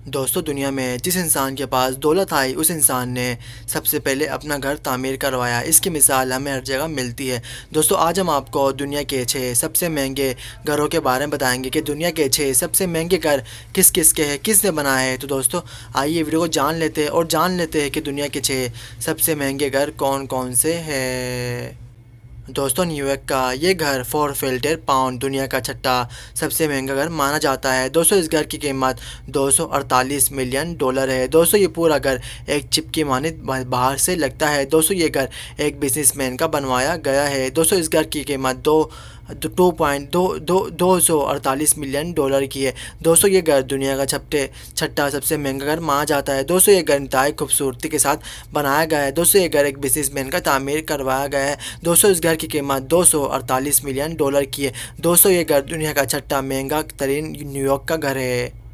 दोस्तों दुनिया में जिस इंसान के पास दौलत आई उस इंसान ने सबसे पहले अपना घर तामीर करवाया। इसकी मिसाल हमें हर जगह मिलती है। दोस्तों आज हम आपको दुनिया के 6 सबसे महंगे घरों के बारे में बताएंगे कि दुनिया के 6 सबसे महंगे घर किस किस के हैं, किसने बनाए हैं। तो दोस्तों आइए वीडियो को जान लेते हैं और जान लेते हैं कि दुनिया के 6 सबसे महंगे घर कौन कौन से हैं। दोस्तों न्यूयॉर्क का ये घर 4 फिल्टर पाउंड दुनिया का छठा सबसे महंगा घर माना जाता है। दोस्तों इस घर की कीमत 248 मिलियन डॉलर है। दोस्तों ये पूरा घर एक चिप की मानद बाहर से लगता है। दोस्तों ये घर एक बिजनेसमैन का बनवाया गया है। दोस्तों इस घर की कीमत 2.248 मिलियन डॉलर की है। दोस्तों ये घर दुनिया का छठा सबसे महंगा घर माना जाता है। दोस्तों ये घर इंतहाई खूबसूरती के साथ बनाया गया है। दोस्तों ये घर एक बिजनेसमैन का तामीर करवाया गया है। दोस्तों इस घर की कीमत 248 मिलियन डॉलर की है। दोस्तों ये घर दुनिया का छठा महंगा तरीन न्यूयॉर्क का घर है।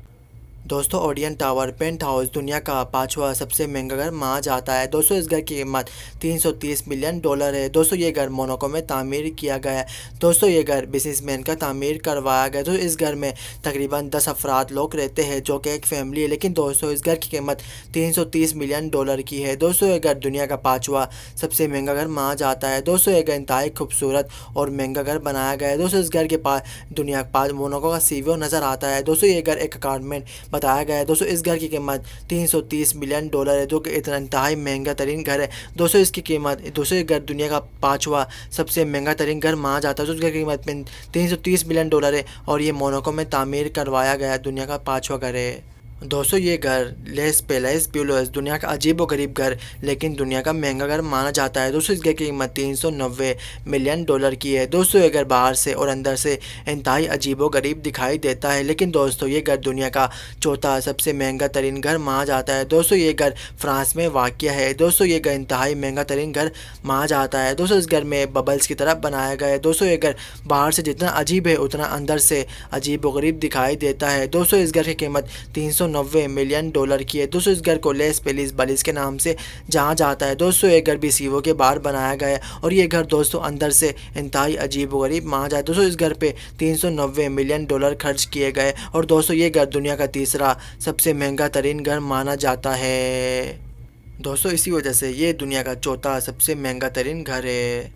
दोस्तों ओडियन टावर पेंट हाउस दुनिया का 5वां सबसे महंगा घर माना जाता है। दोस्तों इस घर की कीमत 330 मिलियन डॉलर है। दोस्तों ये घर मोनाको में तामीर किया गया है। दोस्तों ये घर बिजनेसमैन का तामीर करवाया गया है। तो इस घर में तकरीबन 10 अफराद लोग रहते हैं जो कि एक फैमिली है। लेकिन दोस्तों इस घर की कीमत 330 मिलियन डॉलर की है। दोस्तों ये घर दुनिया का 5वां सबसे महंगा घर माना जाता है। दोस्तों ये घर इंतहाई खूबसूरत और महंगा घर बनाया गया है। दोस्तों इस घर के पास दुनिया के पास मोनाको का सीवीओ नज़र आता है। दोस्तों ये घर एक अपार्टमेंट बताया गया है। दोस्तों इस घर की कीमत 330 मिलियन डॉलर है जो कि इतना इंतहाई महंगा तरीन घर है। दोस्तों इसकी कीमत दोस्तों ये घर दुनिया का 5वां सबसे महंगा तरीन घर माना जाता है। तो इसकी कीमत 330 मिलियन डॉलर है और ये मोनाको में तामीर करवाया गया दुनिया का 5वां घर है। दोस्तों ये घर लेस पेलेस ब्यूलोस दुनिया का अजीब व गरीब घर लेकिन दुनिया का महंगा घर माना जाता है। दोस्तों इस घर की कीमत 390 मिलियन डॉलर की है। दोस्तों ये घर बाहर से और अंदर से इंतहाई अजीब व गरीब दिखाई देता है। लेकिन दोस्तों ये घर दुनिया का चौथा सबसे महंगा तरीन घर माना जाता है। दोस्तों ये घर फ्रांस में वाक़ है। दोस्तों ये घर इंतहाई महंगा तरीन घर माना जाता है। दोस्तों इस घर में बबल्स की तरफ बनाया गया है। दोस्तों ये घर बाहर से जितना अजीब है उतना अंदर से अजीब व गरीब दिखाई देता है। दोस्तों इस घर की कीमत 390 मिलियन डॉलर की है। दोस्तों इस घर को लेस पेलिस बलिस के नाम से जाना जाता है। दोस्तों ये घर भी सीवो के बाहर बनाया गया है और ये घर दोस्तों अंदर से इंतहाई अजीब व गरीब माना जाता है। दोस्तों इस घर पे 390 मिलियन डॉलर खर्च किए गए और दोस्तों ये घर दुनिया का तीसरा सबसे महंगा तरीन घर माना जाता है। दोस्तों इसी वजह से ये दुनिया का चौथा सबसे महंगा तरीन घर है।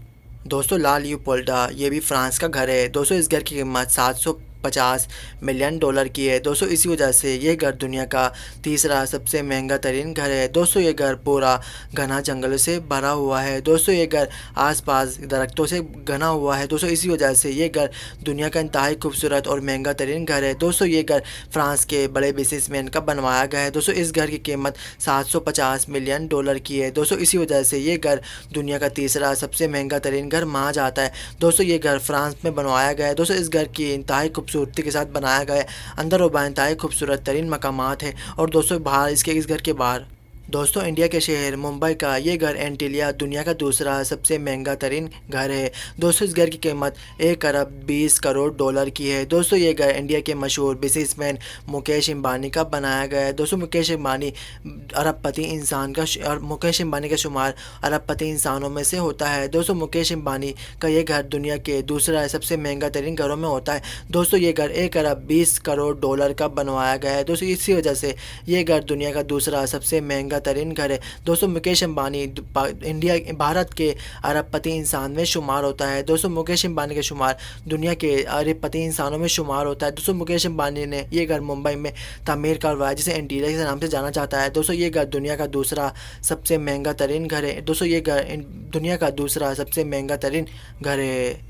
दोस्तों ला लियोपोल्डा ये भी फ्रांस का घर है। दोस्तों इस घर की कीमत 750 मिलियन डॉलर की है। दोस्तों इसी वजह से ये घर दुनिया का तीसरा सबसे महंगा तरीन घर है। दोस्तों ये घर पूरा घना जंगलों से भरा हुआ है। दोस्तों ये घर आसपास दरख्तों से घना हुआ है। दोस्तों इसी वजह से ये घर दुनिया का इंतहाई खूबसूरत और महंगा तरीन घर है। दोस्तों ये घर फ्रांस के बड़े बिजनेसमैन का बनवाया गया है। दोस्तों इस घर की कीमत 750 मिलियन डॉलर की है। दोस्तों इसी वजह से ये घर दुनिया का तीसरा सबसे महंगा तरीन घर माना जाता है। दोस्तों ये घर फ्रांस में बनवाया गया है। दोस्तों इस घर की इंतहाई खूबसूरती के साथ बनाया गया है। अंदर और बाहर इंतहाई खूबसूरत तरीन मकामात हैं और दोस्तों बाहर इस घर के बाहर दोस्तों इंडिया के शहर मुंबई का ये घर एंटीलिया दुनिया का दूसरा सबसे महंगा तरीन घर है। दोस्तों इस घर की कीमत 1 अरब 20 करोड़ डॉलर की है। दोस्तों ये घर इंडिया के मशहूर बिजनेसमैन मुकेश अंबानी का बनाया गया है। दोस्तों मुकेश अंबानी अरबपति इंसान का और मुकेश अंबानी का शुमार अरबपति इंसानों में से होता है। दोस्तों मुकेश अंबानी का ये घर दुनिया के दूसरा सबसे महंगा तरीन घरों में होता है। दोस्तों ये घर 1 अरब 20 करोड़ डॉलर का बनवाया गया है। दोस्तों इसी वजह से ये घर दुनिया का दूसरा सबसे महंगा तरीन घर है। दोस्तों मुकेश अंबानी भारत के अरबपति इंसान में शुमार होता है। दोस्तों मुकेश अंबानी का शुमार दुनिया के अरबपति इंसानों में शुमार होता है। दोस्तों मुकेश अंबानी ने ये घर मुंबई में तामीर करवाया जिसे एंटीलिया के नाम से जाना जाता है। दोस्तों ये घर दुनिया का दूसरा सबसे महंगा तरीन घर है। दोस्तों ये घर दुनिया का दूसरा सबसे महंगा तरीन घर है।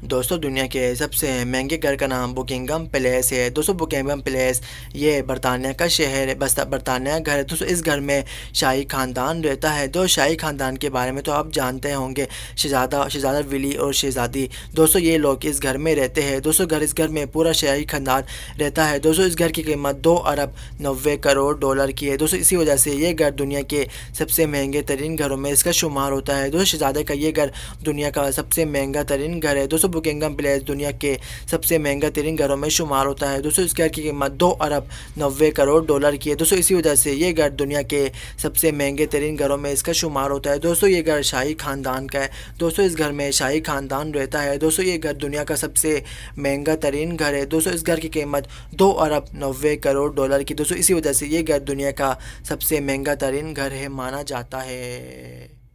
दोस्तों दुनिया के सबसे महंगे घर का नाम बुकिंगम पैलेस है। दोस्तों बुकिंगम पैलेस ये बरतानिया का शहर है, बरतानिया घर है। दोस्तों इस घर में शाही ख़ानदान रहता है। दो शाही ख़ानदान के बारे में तो आप जानते होंगे, शहज़ादा विली और शहज़ादी। दोस्तों ये लोग इस घर में रहते हैं। दोस्तों इस घर में पूरा शाही ख़ानदान रहता है। दोस्तों इस घर की कीमत 2 अरब 90 करोड़ डॉलर की है। दोस्तों इसी वजह से ये घर दुनिया के सबसे महंगे तरीन घरों में इसका शुमार होता है। दोस्तों शहज़ादे का ये घर दुनिया का सबसे महंगा तरीन घर है। दोस्तों दोस्तों बुकिंगम पैलेस दुनिया के सबसे महंगा तरीन घरों में शुमार होता है। दोस्तों इस घर की कीमत 2 अरब 90 करोड़ डॉलर की है। दोस्तों इसी वजह से ये घर दुनिया के सबसे महंगे तरीन घरों में इसका शुमार होता है। दोस्तों ये घर शाही खानदान का है। दोस्तों इस घर में शाही खानदान रहता है। दोस्तों ये घर दुनिया का सबसे महंगा तरीन घर है। दोस्तों इस घर की कीमत 2 अरब 90 करोड़ डॉलर की। दोस्तों इसी वजह से ये घर दुनिया का सबसे महंगा तरीन घर है माना जाता है।